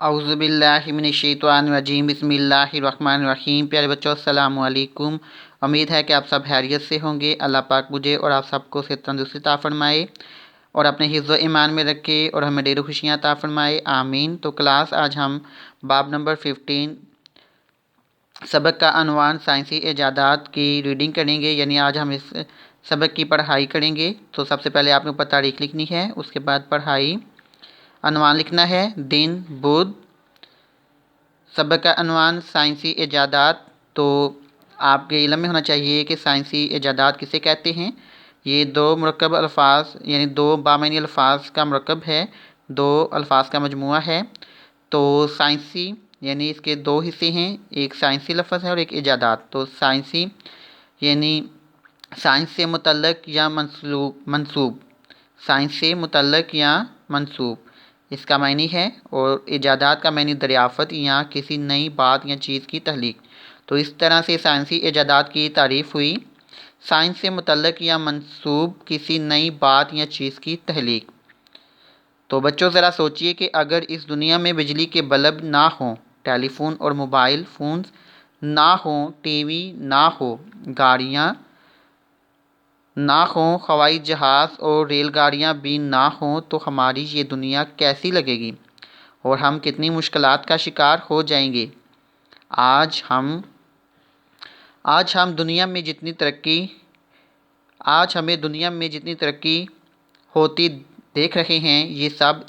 औज़ुबिल्लाहिमिनश्शैतानिर्रजीम बिस्मिल्लाहिर्रहमानिर्रहीम। प्यारे बच्चों, अस्सलामु अलैकुम। उम्मीद है कि आप सब खैरियत से होंगे। अल्लाह पाक मुझे और आप सबको सेहत तंदुरुस्ती अता फरमाए और अपने हिफ्ज़ ईमान में रखे और हमें ढेरों खुशियाँ अता फरमाए, आमीन। तो क्लास आज हम बाब नंबर 15 सबक का अनवान साइंसी इजादात की रीडिंग करेंगे, यानी आज हम इस सबक की पढ़ाई करेंगे। तो सबसे पहले आपने ऊपर तारीख लिखनी है, उसके बाद पढ़ाई। अनवान लिखना है दिन बुध। सबक का अनवान साइंसी इजादात। तो आपके इल्म में होना चाहिए कि साइंसी इजादात किसे कहते हैं। ये दो मुरक्कब अल्फाज यानी दो बामानी अल्फाज का मुरक्कब है, दो अल्फाज का मजमुआ है। तो साइंसी यानी इसके दो हिस्से हैं, एक साइंसी लफ्ज़ है और एक इजादात। तो साइंसी यानी साइंस से मुतल्लक या मंसूब, साइंस से मुतल्लक या मंसूब इसका मायनी है। और इजादात का मायनी दरियाफ़त या किसी नई बात या चीज़ की तहलीक। तो इस तरह से साइंसी इजादात की तारीफ़ हुई। साइंस से मुतल्लक या मंसूब किसी नई बात या चीज़ की तहलीक। तो बच्चों ज़रा सोचिए कि अगर इस दुनिया में बिजली के बल्ब ना हों, टेलीफोन और मोबाइल फ़ोन्स ना हों, टीवी ना हो, गाड़ियाँ ना हों, हवाई जहाज़ और रेलगाड़ियाँ भी ना हों, तो हमारी ये दुनिया कैसी लगेगी और हम कितनी मुश्किलात का शिकार हो जाएंगे। आज हम दुनिया में जितनी तरक्की आज हमें दुनिया में जितनी तरक्की होती देख रहे हैं, ये सब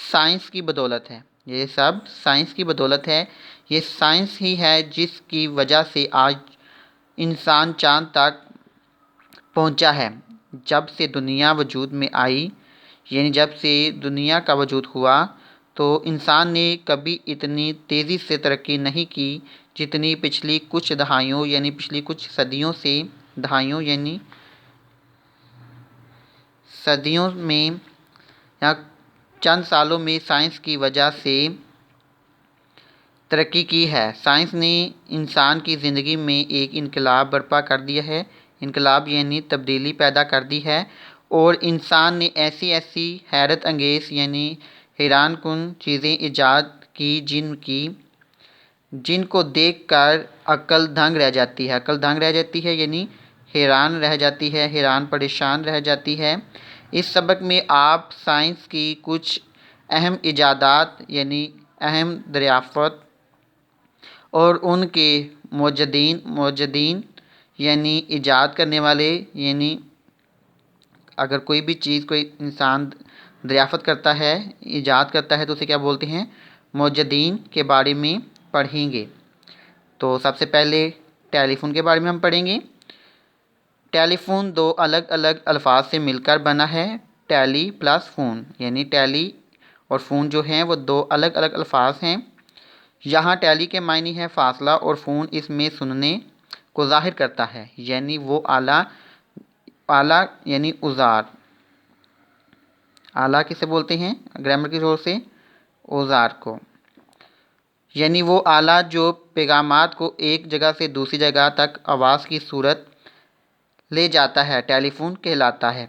साइंस की बदौलत है। ये सब साइंस की बदौलत है। ये साइंस ही है जिसकी वजह से आज इंसान चाँद तक पहुंचा है। जब से दुनिया वजूद में आई, यानी जब से दुनिया का वजूद हुआ, तो इंसान ने कभी इतनी तेज़ी से तरक्की नहीं की जितनी पिछली कुछ दहाइयों यानी पिछली कुछ सदियों से दहाइयों यानी सदियों में या चंद सालों में साइंस की वजह से तरक्की की है। साइंस ने इंसान की ज़िंदगी में एक इनकलाब बर्पा कर दिया है। इनकलाब यानी तब्दीली पैदा कर दी है। और इंसान ने ऐसी ऐसी हैरत अंगेज़ यानी हैरान कुन चीज़ें ईजाद की जिनको देखकर अक्ल दंग रह जाती है। अक्ल दंग रह जाती है यानी हैरान रह जाती है, हैरान परेशान रह जाती है। इस सबक में आप साइंस की कुछ अहम इजादात यानी अहम दरियाफ़त और उनके मौजदीन यानी ईजाद करने वाले, यानी अगर कोई भी चीज़ कोई इंसान दरियाफ़त करता है, ईजाद करता है, तो उसे क्या बोलते हैं, मौजदीन के बारे में पढ़ेंगे। तो सबसे पहले टेलीफोन के बारे में हम पढ़ेंगे। टेलीफोन दो अलग अलग अल्फाज से मिलकर बना है। टेली प्लस फ़ोन, यानी टेली और फ़ोन जो हैं वो दो अलग अलग अल्फाज हैं। यहाँ टेली के मायने है फ़ासला और फ़ोन इसमें सुनने को ज़ाहिर करता है, यानी वो आला यानी औज़ार। आला किसे बोलते हैं ग्रामर की जोर से, औज़ार को, यानी वो आला जो पैगामात को एक जगह से दूसरी जगह तक आवाज़ की सूरत ले जाता है, टेलीफोन कहलाता है।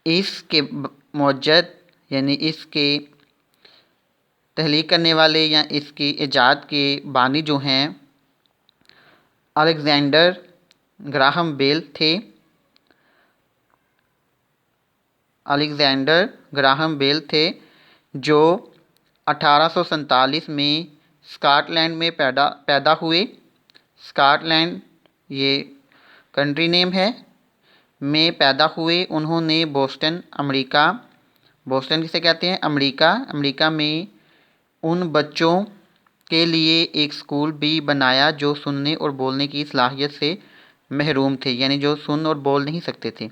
इसके मौजद यानी इसके तहलीक करने वाले या इसकी ईजाद के बानी जो हैं अलेक्जेंडर ग्राहम बेल थे। अलेक्जेंडर ग्राहम बेल थे जो 1847 में स्कॉटलैंड में पैदा हुए। स्कॉटलैंड ये कंट्री नेम है, में पैदा हुए। उन्होंने बोस्टन किसे कहते हैं, अमेरिका में उन बच्चों के लिए एक स्कूल भी बनाया जो सुनने और बोलने की सलाहियत से महरूम थे, यानी जो सुन और बोल नहीं सकते थे।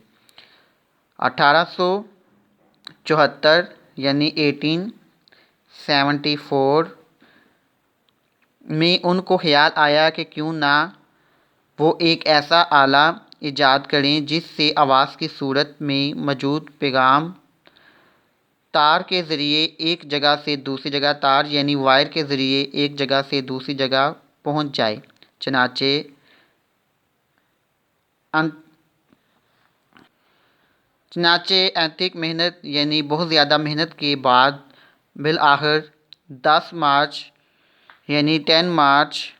1874 यानी 1874 में उनको ख्याल आया कि क्यों ना वो एक ऐसा आला ईजाद करें जिससे आवाज़ की सूरत में मौजूद पैगाम तार के ज़रिए एक जगह से दूसरी जगह, तार यानी वायर के ज़रिए एक जगह से दूसरी जगह पहुंच जाए। चनाचे चनाचे एंथिक मेहनत यानी बहुत ज़्यादा मेहनत के बाद बिलआखिर 10 मार्च यानी 10 मार्च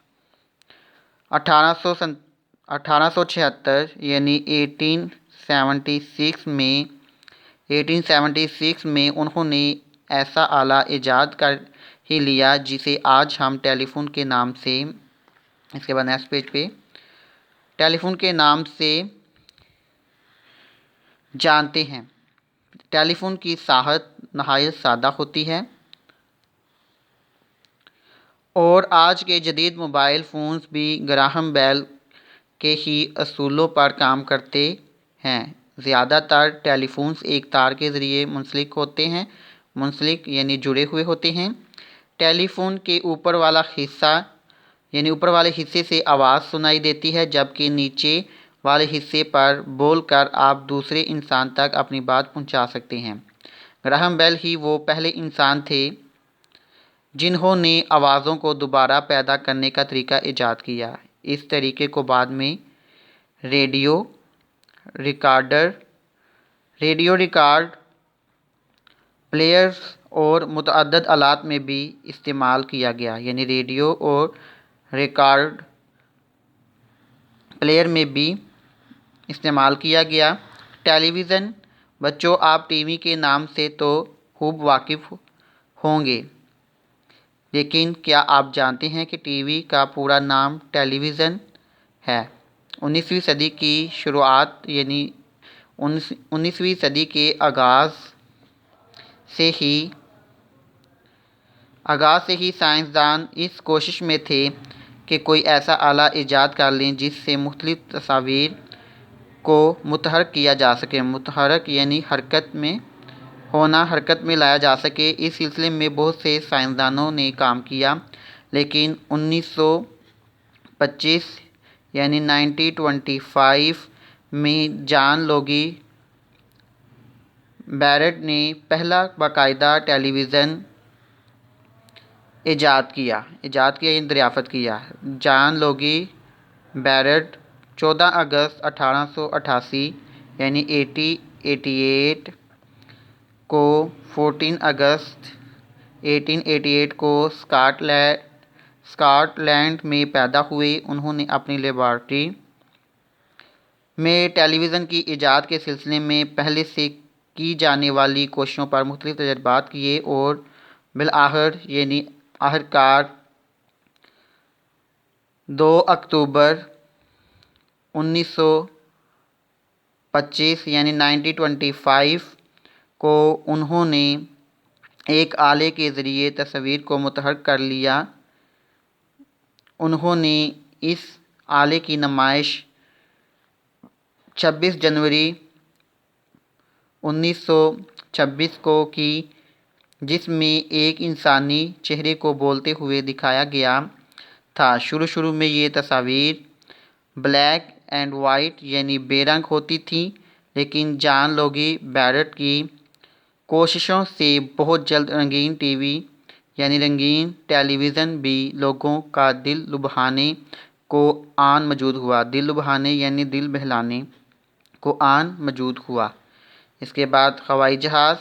1876 यानी 1876 में उन्होंने ऐसा आला ईजाद कर ही लिया जिसे आज हम टेलीफोन के नाम से, इसके बाद नेक्स्ट पेज पे, टेलीफोन के नाम से जानते हैं। टेलीफोन की साहत नहायत सादा होती है और आज के जदीद मोबाइल फ़ोन्स भी ग्राहम बेल के ही असूलों पर काम करते हैं। ज़्यादातर टेलीफोन्स एक तार के ज़रिए मुंसलिक यानी जुड़े हुए होते हैं। टेलीफोन के ऊपर वाला हिस्सा यानी ऊपर वाले हिस्से से आवाज़ सुनाई देती है, जबकि नीचे वाले हिस्से पर बोलकर आप दूसरे इंसान तक अपनी बात पहुंचा सकते हैं। ग्राहम बेल ही वो पहले इंसान थे जिन्होंने आवाज़ों को दोबारा पैदा करने का तरीका ईजाद किया। इस तरीके को बाद में रेडियो रिकॉर्ड प्लेयर्स और मुतअद्दिद आलात में भी इस्तेमाल किया गया। यानी रेडियो और रिकॉर्ड प्लेयर में भी इस्तेमाल किया गया। टेलीविज़न, बच्चों आप टीवी के नाम से तो खूब वाकिफ़ होंगे, लेकिन क्या आप जानते हैं कि टीवी का पूरा नाम टेलीविज़न है। 19वीं सदी की शुरुआत यानी 19वीं सदी के आगाज़ से ही साइंसदान इस कोशिश में थे कि कोई ऐसा आला ईजाद कर लें जिससे मुख्तलिफ तस्वीर को मुतहर्रिक किया जा सके। मुतहर्रिक यानी हरकत में लाया जा सके। इस सिलसिले में बहुत से साइंसदानों ने काम किया, लेकिन 1925 यानी 1925 में जॉन लोगी बैरेट ने पहला बाकायदा टेलीविज़न ईजाद किया यानी दरियाफ़त किया। जॉन लोगी बैरेट 14 अगस्त 1888 यानी 1888 को 14 अगस्त 1888 को स्कॉटलैंड में पैदा हुए। उन्होंने अपनी लेबॉरेटरी में टेलीविज़न की ईजाद के सिलसिले में पहले से की जाने वाली कोशिशों पर मुख्तलिफ तजर्बात किए और आखिरकार 2 अक्टूबर 1925 यानी 1925 को उन्होंने एक आले के ज़रिए तस्वीर को मुतहर्रिक कर लिया। उन्होंने इस आले की नुमाइश 26 जनवरी 1926 को की, जिसमें एक इंसानी चेहरे को बोलते हुए दिखाया गया था। शुरू में ये तस्वीर ब्लैक एंड वाइट यानी बेरंग होती थी, लेकिन जॉन लोगी बैरेट की कोशिशों से बहुत जल्द रंगीन टीवी यानी रंगीन टेलीविज़न भी लोगों का दिल लुभाने को आन मौजूद हुआ। दिल लुभाने यानी दिल बहलाने को आन मौजूद हुआ। इसके बाद हवाई जहाज़,